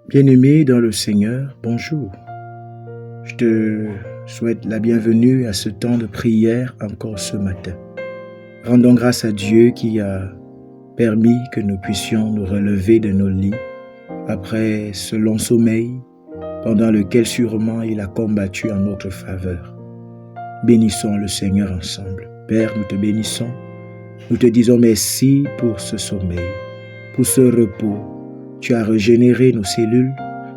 Bien-aimé dans le Seigneur, bonjour. Je te souhaite la bienvenue à ce temps de prière encore ce matin. Rendons grâce à Dieu qui a permis que nous puissions nous relever de nos lits après ce long sommeil pendant lequel sûrement il a combattu en notre faveur. Bénissons le Seigneur ensemble. Père, nous te bénissons. Nous te disons merci pour ce sommeil, pour ce repos. Tu as régénéré nos cellules,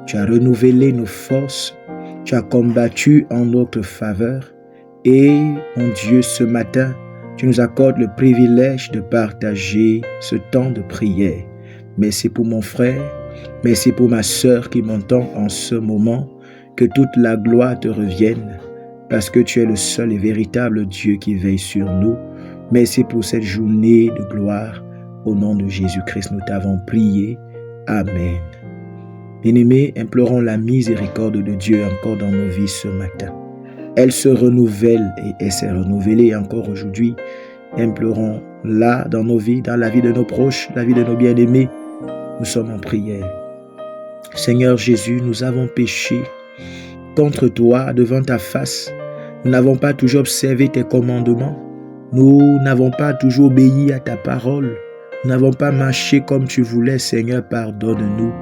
tu as renouvelé nos forces, tu as combattu en notre faveur. Et, mon Dieu, ce matin, tu nous accordes le privilège de partager ce temps de prière. Merci pour mon frère, merci pour ma sœur qui m'entend en ce moment. Que toute la gloire te revienne, parce que tu es le seul et véritable Dieu qui veille sur nous. Merci pour cette journée de gloire. Au nom de Jésus-Christ, nous t'avons prié. Amen. Bien-aimés, implorons la miséricorde de Dieu encore dans nos vies ce matin. Elle se renouvelle et elle s'est renouvelée encore aujourd'hui. Implorons-la dans nos vies, dans la vie de nos proches, la vie de nos bien-aimés. Nous sommes en prière. Seigneur Jésus, nous avons péché contre toi devant ta face. Nous n'avons pas toujours observé tes commandements. Nous n'avons pas toujours obéi à ta parole. Nous n'avons pas marché comme tu voulais, Seigneur, pardonne-nous.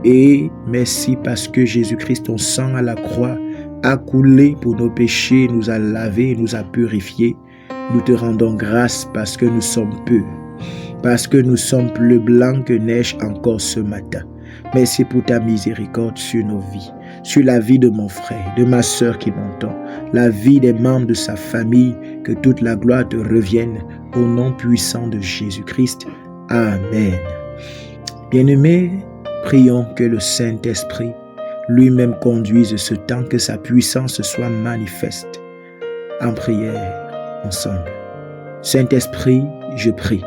Et merci parce que Jésus-Christ, ton sang à la croix, a coulé pour nos péchés, nous a lavés, nous a purifiés. Nous te rendons grâce parce que nous sommes peu, parce que nous sommes plus blancs que neige encore ce matin. Merci pour ta miséricorde sur nos vies, sur la vie de mon frère, de ma sœur qui m'entend, la vie des membres de sa famille, que toute la gloire te revienne au nom puissant de Jésus-Christ. Amen. Bien-aimés, prions que le Saint-Esprit lui-même conduise ce temps, que sa puissance soit manifeste en prière ensemble. Saint-Esprit, je prie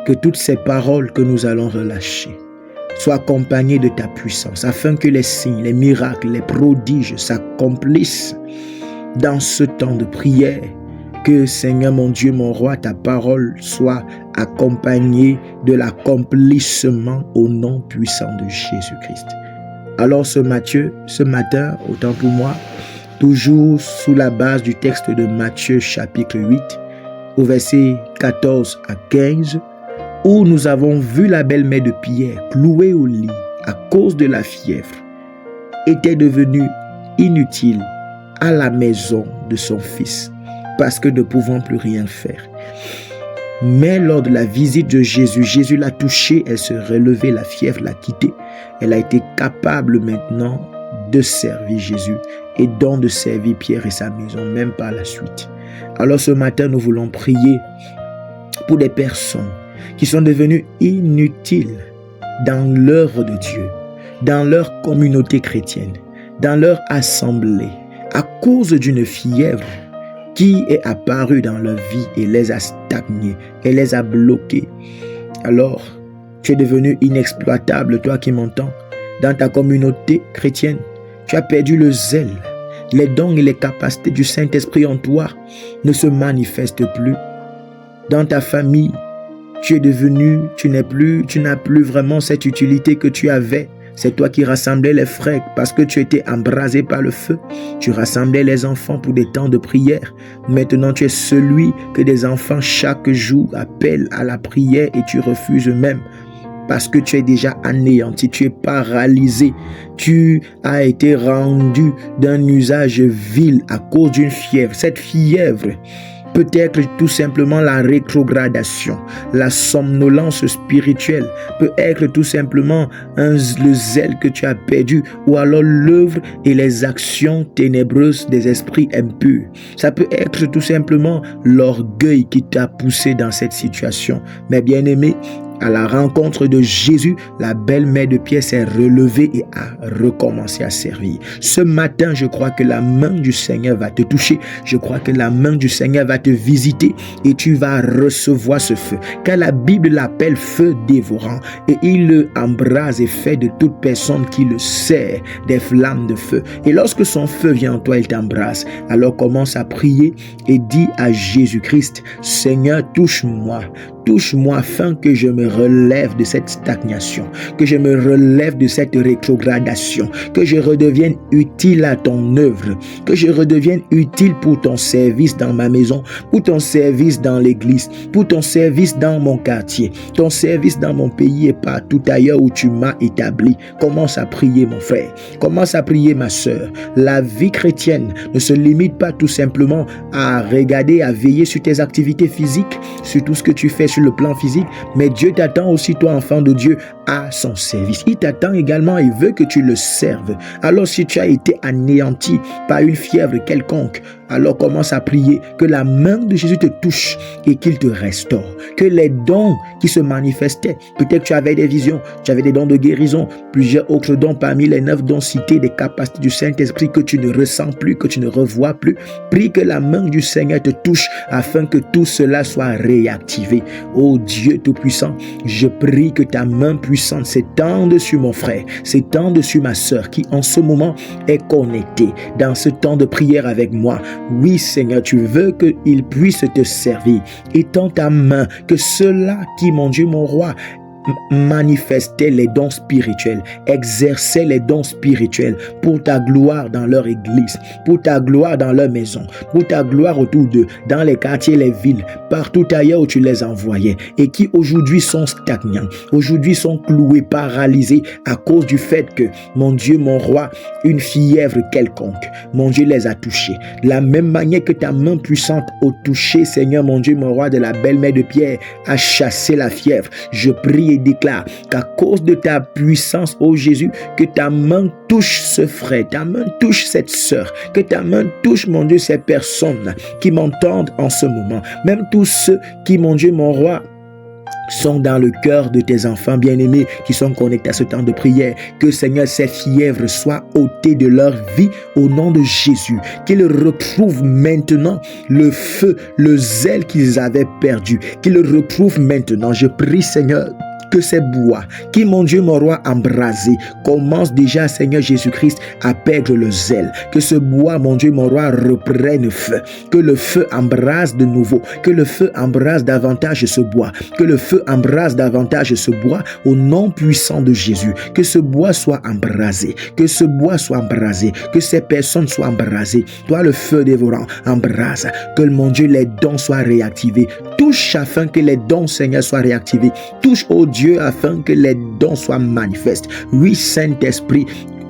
que toutes ces paroles que nous allons relâcher soient accompagnées de ta puissance, afin que les signes, les miracles, les prodiges s'accomplissent dans ce temps de prière. Que, Seigneur mon Dieu, mon roi, ta parole soit accompagnée de l'accomplissement au nom puissant de Jésus-Christ. Alors ce matin, autant pour moi, toujours sous la base du texte de Matthieu chapitre 8, au verset 14 à 15, où nous avons vu la belle-mère de Pierre clouée au lit à cause de la fièvre, était devenue inutile à la maison de son fils, parce que ne pouvant plus rien faire. Mais lors de la visite de Jésus, Jésus l'a touchée, elle se relevait, la fièvre l'a quittée. Elle a été capable maintenant de servir Jésus et donc de servir Pierre et sa maison, même par la suite. Alors ce matin, nous voulons prier pour des personnes qui sont devenues inutiles dans l'œuvre de Dieu, dans leur communauté chrétienne, dans leur assemblée, à cause d'une fièvre qui est apparue dans leur vie et les a stagnés, et les a bloqués. Alors, tu es devenu inexploitable, toi qui m'entends, dans ta communauté chrétienne. Tu as perdu le zèle. Les dons et les capacités du Saint-Esprit en toi ne se manifestent plus. Dans ta famille, tu n'as plus vraiment cette utilité que tu avais. C'est toi qui rassemblais les frères parce que tu étais embrasé par le feu. Tu rassemblais les enfants pour des temps de prière. Maintenant, tu es celui que des enfants chaque jour appellent à la prière et tu refuses même parce que tu es déjà anéanti, tu es paralysé. Tu as été rendu d'un usage vil à cause d'une fièvre. Cette fièvre peut être tout simplement la rétrogradation, la somnolence spirituelle, peut être tout simplement le zèle que tu as perdu, ou alors l'œuvre et les actions ténébreuses des esprits impurs. Ça peut être tout simplement l'orgueil qui t'a poussé dans cette situation. Mais bien aimé, à la rencontre de Jésus, la belle-mère de Pierre s'est relevée et a recommencé à servir. Ce matin, je crois que la main du Seigneur va te toucher. Je crois que la main du Seigneur va te visiter et tu vas recevoir ce feu. Car la Bible l'appelle feu dévorant et il le embrase et fait de toute personne qui le sert des flammes de feu. Et lorsque son feu vient en toi, il t'embrase. Alors commence à prier et dis à Jésus-Christ, Seigneur, touche-moi. touche-moi afin que je me relève de cette stagnation, que je me relève de cette rétrogradation, que je redevienne utile à ton œuvre, que je redevienne utile pour ton service dans ma maison, pour ton service dans l'église, pour ton service dans mon quartier, ton service dans mon pays et partout ailleurs où tu m'as établi. Commence à prier, mon frère. Commence à prier, ma sœur. La vie chrétienne ne se limite pas tout simplement à regarder, à veiller sur tes activités physiques, sur tout ce que tu fais sur le plan physique, mais Dieu t'attend aussi, toi, enfant de Dieu, à son service. Il t'attend également et veut que tu le serves. Alors, si tu as été anéanti par une fièvre quelconque, alors commence à prier que la main de Jésus te touche et qu'il te restaure. Que les dons qui se manifestaient, peut-être tu avais des visions, tu avais des dons de guérison, plusieurs autres dons parmi les 9 dons cités, des capacités du Saint-Esprit que tu ne ressens plus, que tu ne revois plus. Prie que la main du Seigneur te touche afin que tout cela soit réactivé. Ô Dieu Tout-Puissant, je prie que ta main puissante s'étende sur mon frère, s'étende sur ma sœur qui en ce moment est connectée dans ce temps de prière avec moi. Oui, Seigneur, tu veux qu'il puisse te servir. Étends ta main, que ceux-là qui, mon Dieu, mon roi, manifestaient les dons spirituels, exerçaient les dons spirituels pour ta gloire dans leur église, pour ta gloire dans leur maison, pour ta gloire autour d'eux, dans les quartiers, les villes, partout ailleurs où tu les envoyais et qui aujourd'hui sont stagnants, aujourd'hui sont cloués, paralysés à cause du fait que, mon Dieu, mon roi, une fièvre quelconque, mon Dieu, les a touchés. De la même manière que ta main puissante a touché, Seigneur, mon Dieu, mon roi, de la belle-mère de Pierre, a chassé la fièvre. Je prie et déclare qu'à cause de ta puissance, ô Jésus, que ta main touche ce frère, ta main touche cette sœur, que ta main touche, mon Dieu, ces personnes qui m'entendent en ce moment, même tous ceux qui, mon Dieu, mon roi, sont dans le cœur de tes enfants bien-aimés qui sont connectés à ce temps de prière. Que, Seigneur, ces fièvres soient ôtées de leur vie au nom de Jésus. Qu'ils retrouvent maintenant le feu, le zèle qu'ils avaient perdu. Qu'ils retrouvent maintenant. Je prie, Seigneur, que ces bois qui, mon Dieu, mon roi, embrasé, commence déjà, Seigneur Jésus-Christ, à perdre le zèle. Que ce bois, mon Dieu, mon roi, reprenne feu. Que le feu embrase de nouveau. Que le feu embrase davantage ce bois. Que le feu embrase davantage ce bois au nom puissant de Jésus. Que ce bois soit embrasé. Que ce bois soit embrasé. Que ces personnes soient embrasées. Toi, le feu dévorant, embrase. Que, mon Dieu, les dons soient réactivés. Touche afin que les dons, Seigneur, soient réactivés. Touche, oh Dieu, afin que les dons soient manifestes. Oui, Saint-Esprit,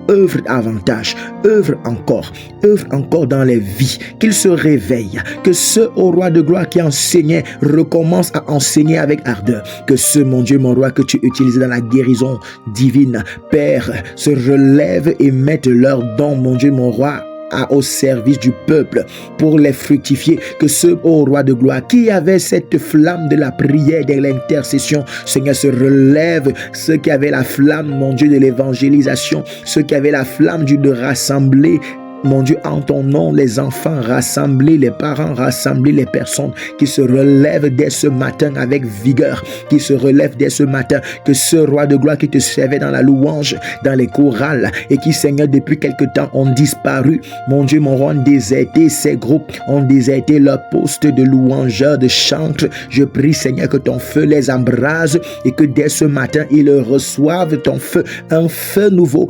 œuvre davantage, œuvre encore dans les vies, qu'ils se réveillent, que ceux, au roi de gloire, qui enseignaient recommencent à enseigner avec ardeur, que ceux, mon Dieu, mon roi, que tu utilises dans la guérison divine, Père, se relèvent et mettent leurs dons, mon Dieu, mon roi, au service du peuple pour les fructifier. Que ceux, ô roi de gloire, qui avaient cette flamme de la prière, de l'intercession, Seigneur, se relèvent. Ceux qui avaient la flamme, mon Dieu, de l'évangélisation, ceux qui avaient la flamme de rassembler, mon Dieu, en ton nom, les enfants rassemblés, les parents rassemblés, les personnes qui se relèvent dès ce matin avec vigueur, qui se relèvent dès ce matin, que ce roi de gloire qui te servait dans la louange, dans les chorales, et qui, Seigneur, depuis quelque temps ont disparu, mon Dieu, mon roi, ont déserté ces groupes, ont déserté leur poste de louangeurs, de chantres. Je prie, Seigneur, que ton feu les embrase et que dès ce matin, ils reçoivent ton feu, un feu nouveau,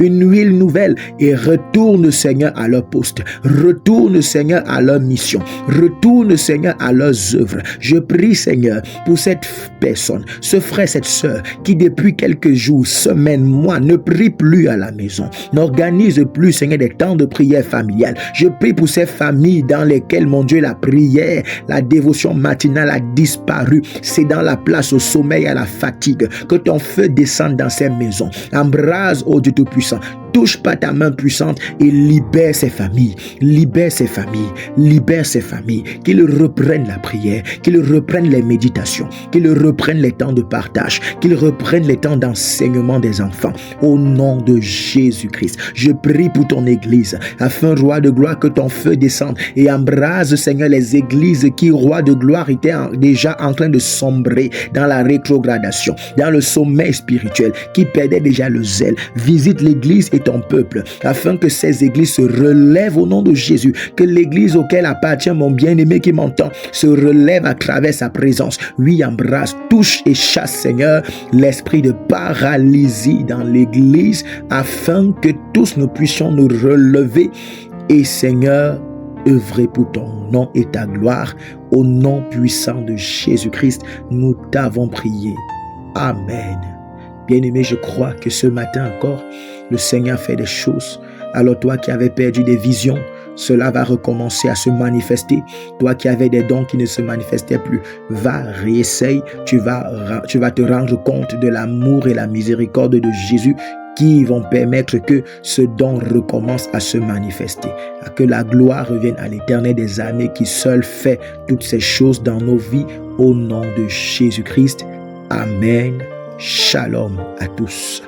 une huile nouvelle, et retourne, Seigneur, à leur poste. Retourne, Seigneur, à leur mission. Retourne, Seigneur, à leurs œuvres. Je prie, Seigneur, pour cette personne, ce frère, cette sœur, qui depuis quelques jours, semaines, mois, ne prie plus à la maison, n'organise plus, Seigneur, des temps de prière familiale. Je prie pour ces familles dans lesquelles, mon Dieu, la prière, la dévotion matinale a disparu. C'est dans la place au sommeil, à la fatigue. Que ton feu descende dans ces maisons. Embrase, ô Dieu Tout-Puissant. Touche pas ta main puissante et libère ces familles, libère ces familles, libère ces familles, qu'ils reprennent la prière, qu'ils reprennent les méditations, qu'ils reprennent les temps de partage, qu'ils reprennent les temps d'enseignement des enfants. Au nom de Jésus-Christ, je prie pour ton église, afin, roi de gloire, que ton feu descende et embrase, Seigneur, les églises qui, roi de gloire, étaient déjà en train de sombrer dans la rétrogradation, dans le sommeil spirituel, qui perdaient déjà le zèle. Visite l'église et ton peuple, afin que ces églises se relèvent au nom de Jésus, que l'église auquel appartient mon bien-aimé qui m'entend se relève à travers sa présence. Oui, embrasse, touche et chasse, Seigneur, l'esprit de paralysie dans l'église, afin que tous nous puissions nous relever et, Seigneur, œuvrer pour ton nom et ta gloire. Au nom puissant de Jésus-Christ, nous t'avons prié. Amen. Bien-aimé, je crois que ce matin encore, le Seigneur fait des choses. Alors toi qui avais perdu des visions, cela va recommencer à se manifester. Toi qui avais des dons qui ne se manifestaient plus, va, réessaye. Tu vas te rendre compte de l'amour et la miséricorde de Jésus qui vont permettre que ce don recommence à se manifester. Que la gloire revienne à l'Éternel des armées qui seul fait toutes ces choses dans nos vies. Au nom de Jésus-Christ. Amen. Shalom à tous.